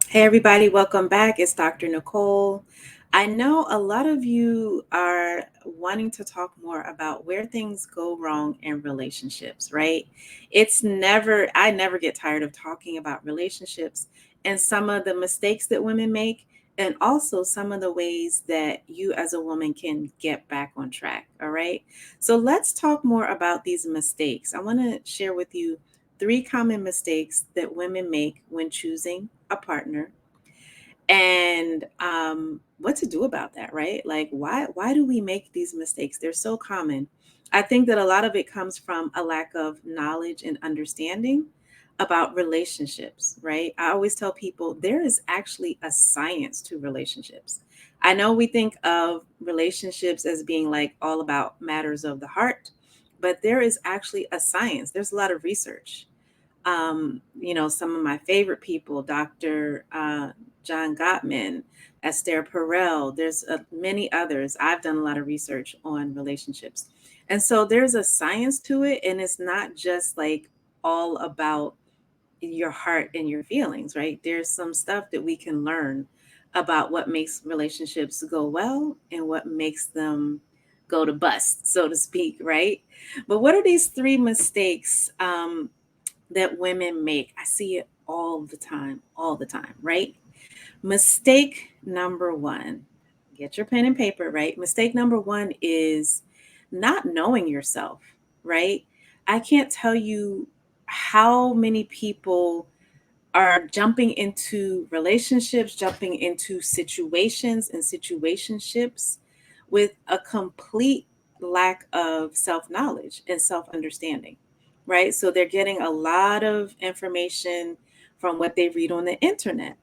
Hey, everybody, welcome back. It's Dr. Nicole. I know a lot of you are wanting to talk more about where things go wrong in relationships, right? I never get tired of talking about relationships and some of the mistakes that women make, and also some of the ways that you as a woman can get back on track. All right. So let's talk more about these mistakes. I want to share with you three common mistakes that women make when choosing a partner and what to do about that, right? Like why do we make these mistakes? They're so common. I think that a lot of it comes from a lack of knowledge and understanding about relationships, right? I always tell people there is actually a science to relationships. I know we think of relationships as being like all about matters of the heart, but there is actually a science. There's a lot of research. Some of my favorite people, Dr. John Gottman, Esther Perel, there's many others. I've done a lot of research on relationships. And so there's a science to it, and it's not just like all about your heart and your feelings, right? There's some stuff that we can learn about what makes relationships go well and what makes them go to bust, so to speak, right? But what are these three mistakes that women make? I see it all the time, right? Mistake number one, get your pen and paper, right? Mistake number one is not knowing yourself, right? I can't tell you how many people are jumping into relationships, jumping into situations and situationships with a complete lack of self knowledge and self understanding, right? So they're getting a lot of information from what they read on the internet,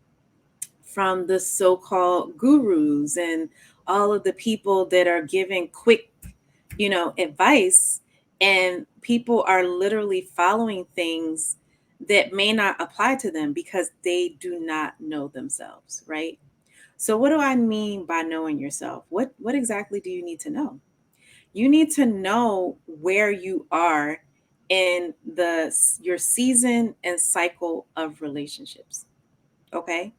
from the so called gurus, and all of the people that are giving quick, advice. And people are literally following things that may not apply to them because they do not know themselves, right? So what do I mean by knowing yourself? What exactly do you need to know? You need to know where you are in your season and cycle of relationships. Okay?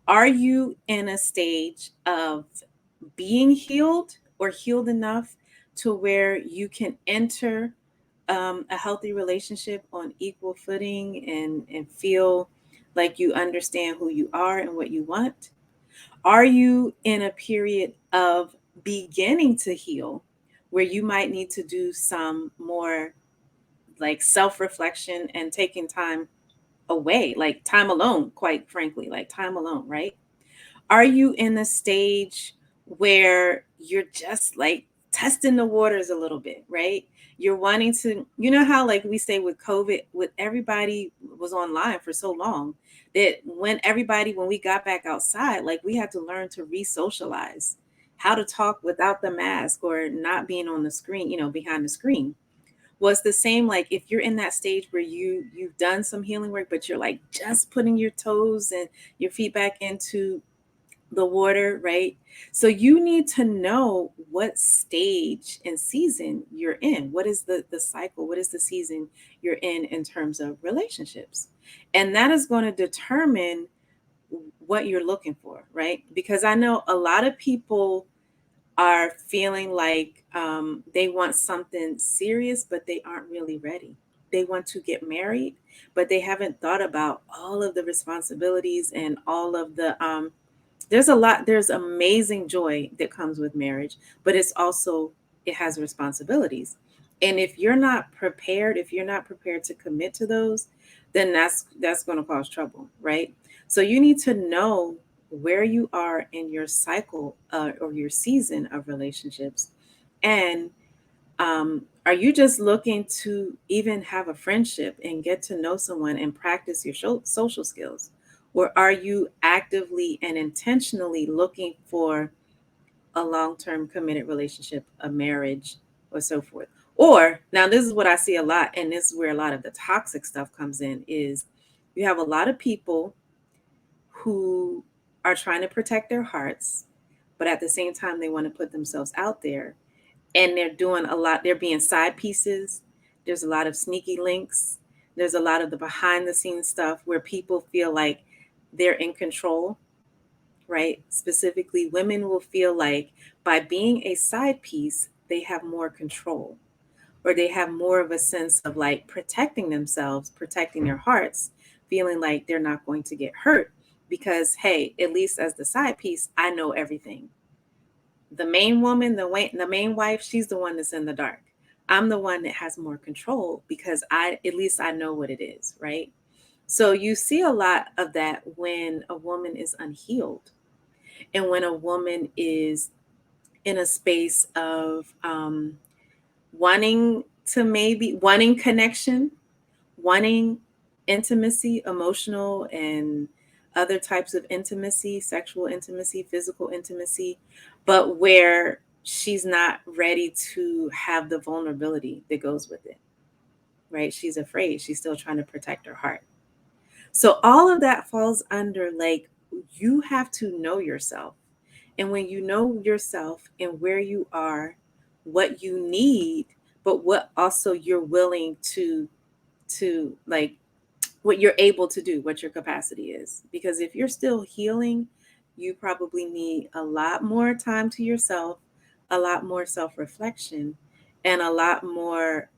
Are you in a stage of being healed or healed enough to where you can enter a healthy relationship on equal footing and feel like you understand who you are and what you want? Are you in a period of beginning to heal where you might need to do some more like self reflection and taking time away, like time alone, quite frankly, like time alone, right? Are you in a stage where you're just like testing the waters a little bit, right? You're wanting to, how like we say with COVID, with everybody was online for so long that when we got back outside, like we had to learn to re-socialize, how to talk without the mask or not being on the screen, behind the screen. Was the same like if you're in that stage where you've done some healing work, but you're like just putting your toes and your feet back into the water, right? So you need to know what stage and season you're in. What is the cycle? What is the season you're in terms of relationships? And that is going to determine what you're looking for, right? Because I know a lot of people are feeling like they want something serious, but they aren't really ready. They want to get married, but they haven't thought about all of the responsibilities and all of there's amazing joy that comes with marriage, but it has responsibilities. And if you're not prepared to commit to those, then that's going to cause trouble, right? So you need to know where you are in your cycle or your season of relationships. And are you just looking to even have a friendship and get to know someone and practice your social skills? Or are you actively and intentionally looking for a long term committed relationship, a marriage, or so forth? Or now, this is what I see a lot, and this is where a lot of the toxic stuff comes in is you have a lot of people who are trying to protect their hearts, but at the same time, they want to put themselves out there and they're doing a lot. They're being side pieces. There's a lot of sneaky links. There's a lot of the behind the scenes stuff where people feel like they're in control, right? Specifically, women will feel like by being a side piece, they have more control, or they have more of a sense of like protecting themselves, protecting their hearts, feeling like they're not going to get hurt because, hey, at least as the side piece, I know everything. The main woman, the main wife, she's the one that's in the dark. I'm the one that has more control because I at least I know what it is, right? So you see a lot of that when a woman is unhealed and when a woman is in a space of wanting connection, wanting intimacy, emotional and other types of intimacy, sexual intimacy, physical intimacy, but where she's not ready to have the vulnerability that goes with it, right? She's afraid. She's still trying to protect her heart. So all of that falls under like you have to know yourself. And when you know yourself and where you are, what you need, but what also you're willing to like what you're able to do, what your capacity is. Because if you're still healing, you probably need a lot more time to yourself, a lot more self reflection, and a lot more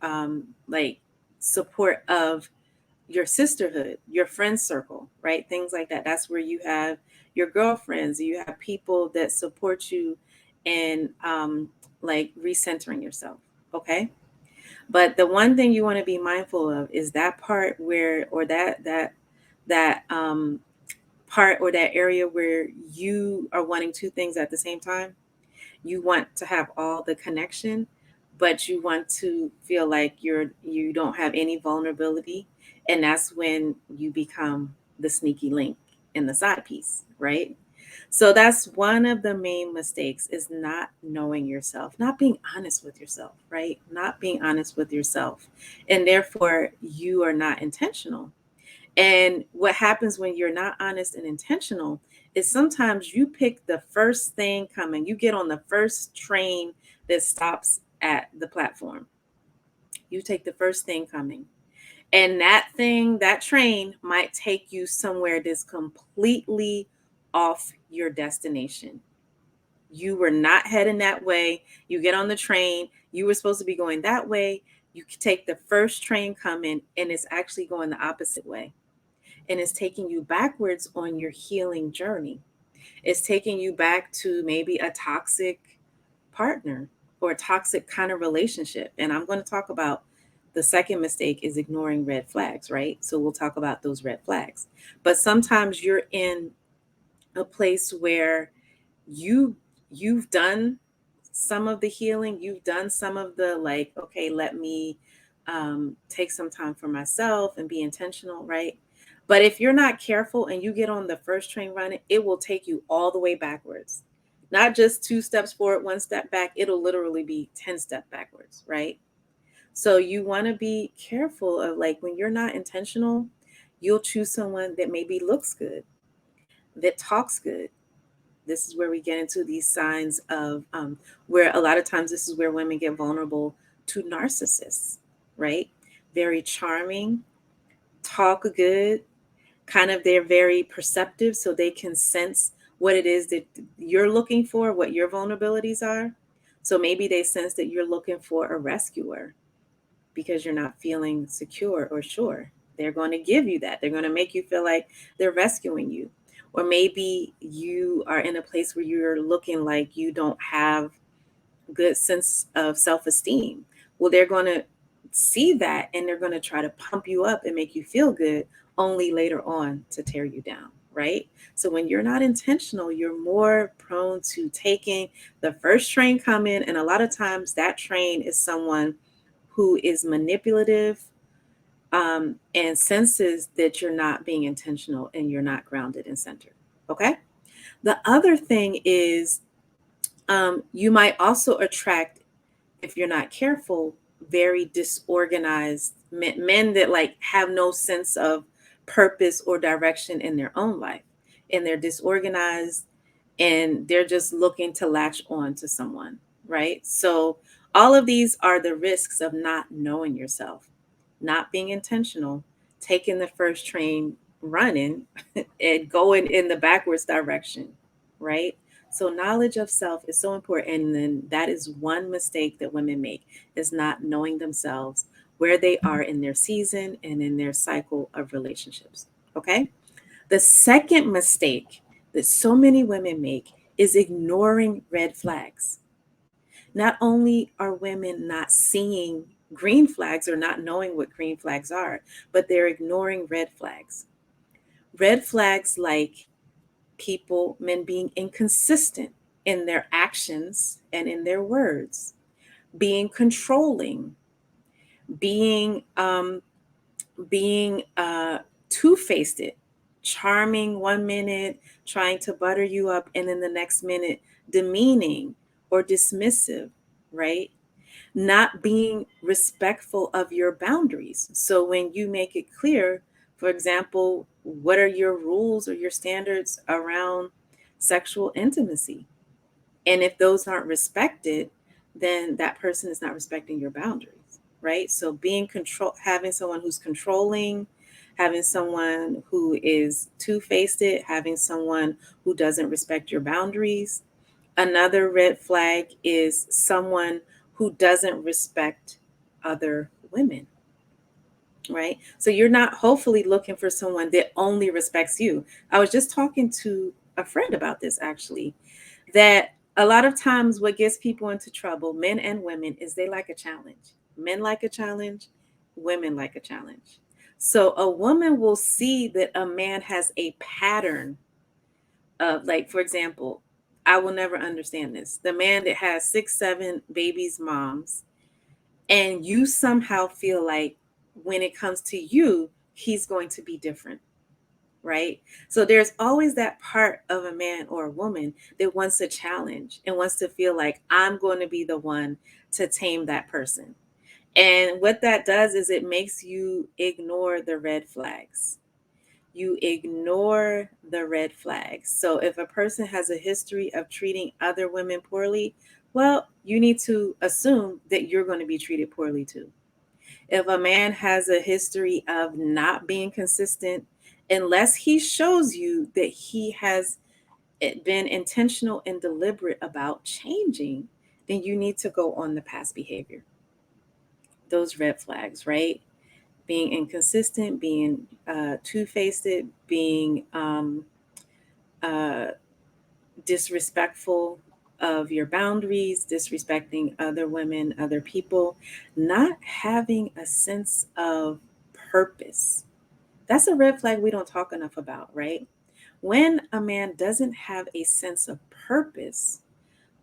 like support of your sisterhood, your friend circle, right? Things like that. That's where you have your girlfriends, you have people that support you in like recentering yourself. Okay. But the one thing you want to be mindful of is that part where, or that part or that area where you are wanting two things at the same time. You want to have all the connection, but you want to feel like you don't have any vulnerability, and that's when you become the sneaky link in the side piece, right? So that's one of the main mistakes is not knowing yourself, not being honest with yourself, right? Not being honest with yourself. And therefore, you are not intentional. And what happens when you're not honest and intentional is sometimes you pick the first thing coming. You get on the first train that stops at the platform. You take the first thing coming. And that thing, that train might take you somewhere that's completely off your destination. You were not heading that way. You get on the train. You were supposed to be going that way. You take the first train coming, and it's actually going the opposite way. And it's taking you backwards on your healing journey. It's taking you back to maybe a toxic partner or a toxic kind of relationship. And I'm going to talk about the second mistake is ignoring red flags, right? So we'll talk about those red flags. But sometimes you're in a place where you you've done some of the healing, you've done some of the like, okay, let me take some time for myself and be intentional, right? But if you're not careful and you get on the first train running, it will take you all the way backwards. Not just two steps forward, one step back, it'll literally be 10 steps backwards, right? So you want to be careful of like when you're not intentional, you'll choose someone that maybe looks good, that talks good. This is where we get into these signs of where a lot of times this is where women get vulnerable to narcissists, right? Very charming, talk good, kind of they're very perceptive, so they can sense what it is that you're looking for, what your vulnerabilities are. So maybe they sense that you're looking for a rescuer because you're not feeling secure or sure. They're going to give you that. They're going to make you feel like they're rescuing you. Or maybe you are in a place where you're looking like you don't have good sense of self-esteem. Well, they're going to see that and they're going to try to pump you up and make you feel good only later on to tear you down, right? So when you're not intentional, you're more prone to taking the first train coming, and a lot of times that train is someone who is manipulative and senses that you're not being intentional and you're not grounded and centered. Okay. The other thing is you might also attract, if you're not careful, very disorganized men that like have no sense of purpose or direction in their own life. And they're disorganized and they're just looking to latch on to someone, right? So all of these are the risks of not knowing yourself, not being intentional, taking the first train running and going in the backwards direction, right? So knowledge of self is so important. And then that is one mistake that women make, is not knowing themselves, where they are in their season and in their cycle of relationships. Okay. The second mistake that so many women make is ignoring red flags. Not only are women not seeing green flags or not knowing what green flags are, but they're ignoring red flags. Red flags like men being inconsistent in their actions and in their words, being controlling, being two-faced, charming one minute, trying to butter you up, and then the next minute demeaning or dismissive, right? Not being respectful of your boundaries. So when you make it clear, for example, what are your rules or your standards around sexual intimacy? And if those aren't respected, then that person is not respecting your boundaries, right? So having someone who's controlling, having someone who is two-faced, having someone who doesn't respect your boundaries. Another red flag is someone who doesn't respect other women, right? So you're not hopefully looking for someone that only respects you. I was just talking to a friend about this actually, that a lot of times what gets people into trouble, men and women, is they like a challenge. Men like a challenge, women like a challenge. So a woman will see that a man has a pattern of, like, for example, I will never understand this. The man that has 6, 7 babies, moms, and you somehow feel like when it comes to you, he's going to be different, right? So there's always that part of a man or a woman that wants a challenge and wants to feel like I'm going to be the one to tame that person. And what that does is it makes you ignore the red flags. You ignore the red flags. So if a person has a history of treating other women poorly, well, you need to assume that you're going to be treated poorly too. If a man has a history of not being consistent, unless he shows you that he has been intentional and deliberate about changing, then you need to go on the past behavior. Those red flags, right? Being inconsistent, being two-faced, being uh, disrespectful of your boundaries, disrespecting other women, other people, not having a sense of purpose. That's a red flag we don't talk enough about, right? When a man doesn't have a sense of purpose,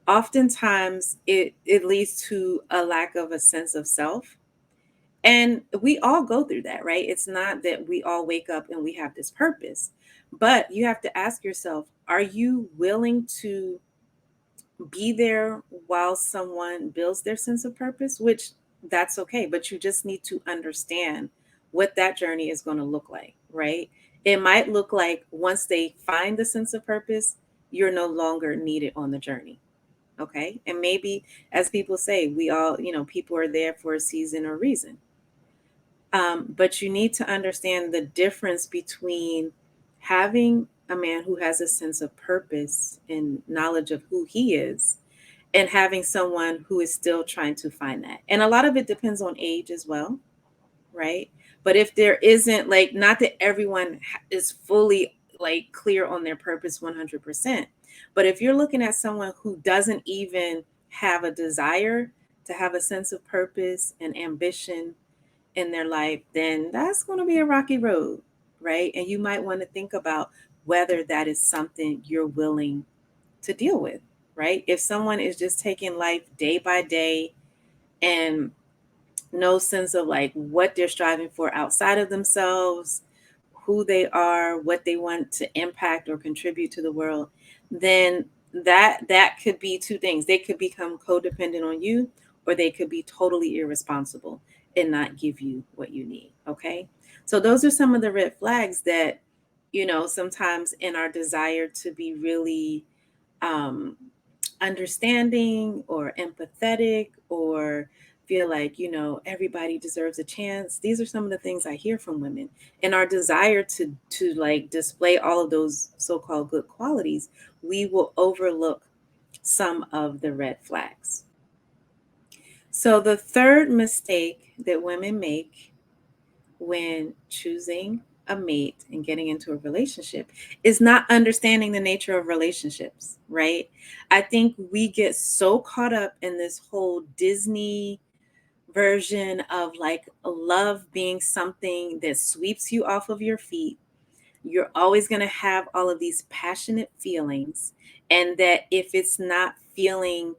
oftentimes it leads to a lack of a sense of self. And we all go through that, right? It's not that we all wake up and we have this purpose, but you have to ask yourself, are you willing to be there while someone builds their sense of purpose? Which that's okay, but you just need to understand what that journey is going to look like, right? It might look like once they find the sense of purpose, you're no longer needed on the journey. Okay. And maybe, as people say, we all, people are there for a season or reason. But you need to understand the difference between having a man who has a sense of purpose and knowledge of who he is, and having someone who is still trying to find that. And a lot of it depends on age as well, right? But if there isn't, like, not that everyone is fully like clear on their purpose 100%, but if you're looking at someone who doesn't even have a desire to have a sense of purpose and ambition in their life, then that's going to be a rocky road, right? And you might want to think about whether that is something you're willing to deal with, right? If someone is just taking life day by day and no sense of like what they're striving for outside of themselves, who they are, what they want to impact or contribute to the world, then that could be two things. They could become codependent on you, or they could be totally irresponsible and not give you what you need. Okay. So those are some of the red flags that, sometimes in our desire to be really um, understanding or empathetic or feel like, everybody deserves a chance. These are some of the things I hear from women. And our desire to like display all of those so-called good qualities, we will overlook some of the red flags. So the third mistake that women make when choosing a mate and getting into a relationship is not understanding the nature of relationships, right? I think we get so caught up in this whole Disney version of like love being something that sweeps you off of your feet. You're always going to have all of these passionate feelings, and that if it's not feeling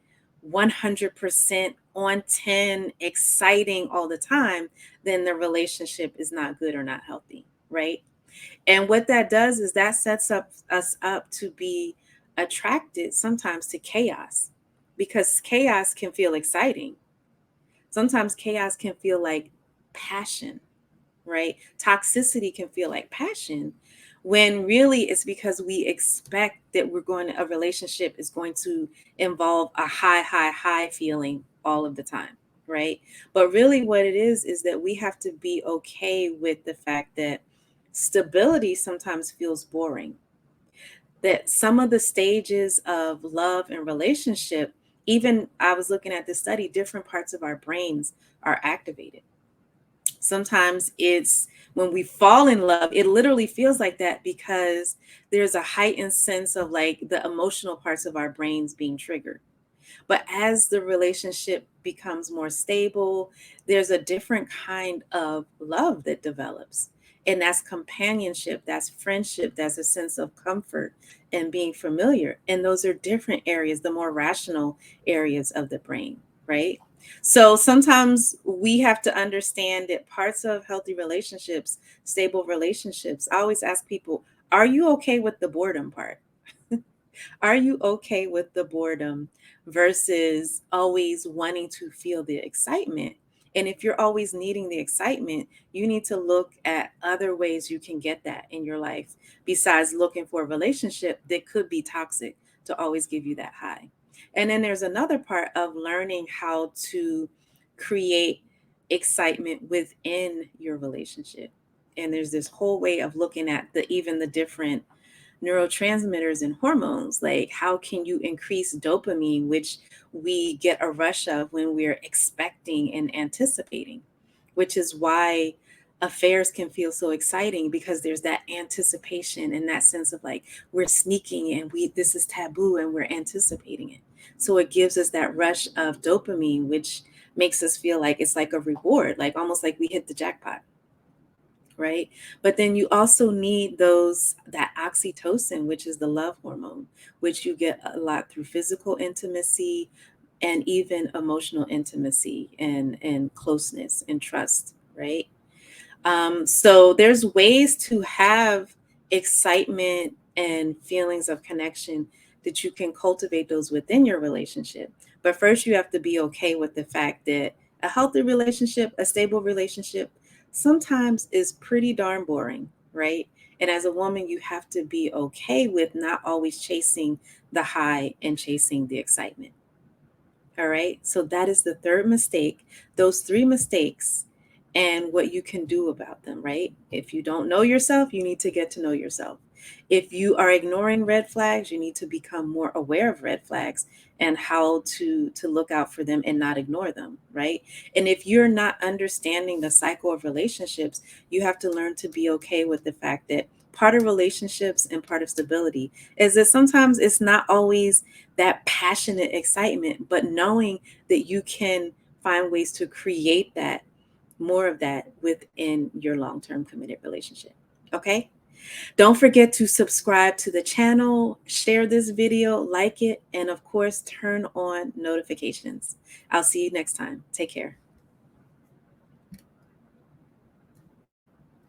100% on 10 exciting all the time, then the relationship is not good or not healthy, right? And what that does is that sets us up to be attracted sometimes to chaos, because chaos can feel exciting. Sometimes chaos can feel like passion, right? Toxicity can feel like passion, when really it's because we expect that a relationship is going to involve a high, high, high feeling all of the time, right? But really what it is that we have to be okay with the fact that stability sometimes feels boring, that some of the stages of love and relationship, even I was looking at this study, different parts of our brains are activated. Sometimes it's when we fall in love, it literally feels like that because there's a heightened sense of like the emotional parts of our brains being triggered. But as the relationship becomes more stable, there's a different kind of love that develops. And that's companionship, that's friendship, that's a sense of comfort and being familiar. And those are different areas, the more rational areas of the brain, right? So sometimes we have to understand that parts of healthy relationships, stable relationships, I always ask people, are you okay with the boredom part? Are you okay with the boredom versus always wanting to feel the excitement? And if you're always needing the excitement, you need to look at other ways you can get that in your life besides looking for a relationship that could be toxic to always give you that high. And then there's another part of learning how to create excitement within your relationship. And there's this whole way of looking at the different neurotransmitters and hormones. Like, how can you increase dopamine, which we get a rush of when we're expecting and anticipating, which is why affairs can feel so exciting, because there's that anticipation and that sense of like we're sneaking and this is taboo and we're anticipating it. So it gives us that rush of dopamine, which makes us feel like it's like a reward, like almost like we hit the jackpot, right? But then you also need that oxytocin, which is the love hormone, which you get a lot through physical intimacy and even emotional intimacy and closeness and trust, right? So there's ways to have excitement and feelings of connection that you can cultivate those within your relationship. But first, you have to be okay with the fact that a healthy relationship, a stable relationship, sometimes is pretty darn boring, right? And as a woman, you have to be okay with not always chasing the high and chasing the excitement. All right. So that is the third mistake, those three mistakes, and what you can do about them, right? If you don't know yourself, you need to get to know yourself. If you are ignoring red flags, you need to become more aware of red flags and how to look out for them and not ignore them, right? And if you're not understanding the cycle of relationships, you have to learn to be okay with the fact that part of relationships and part of stability is that sometimes it's not always that passionate excitement, but knowing that you can find ways to create that, more of that within your long term committed relationship. Okay. Don't forget to subscribe to the channel, share this video, like it, and of course, turn on notifications. I'll see you next time. Take care.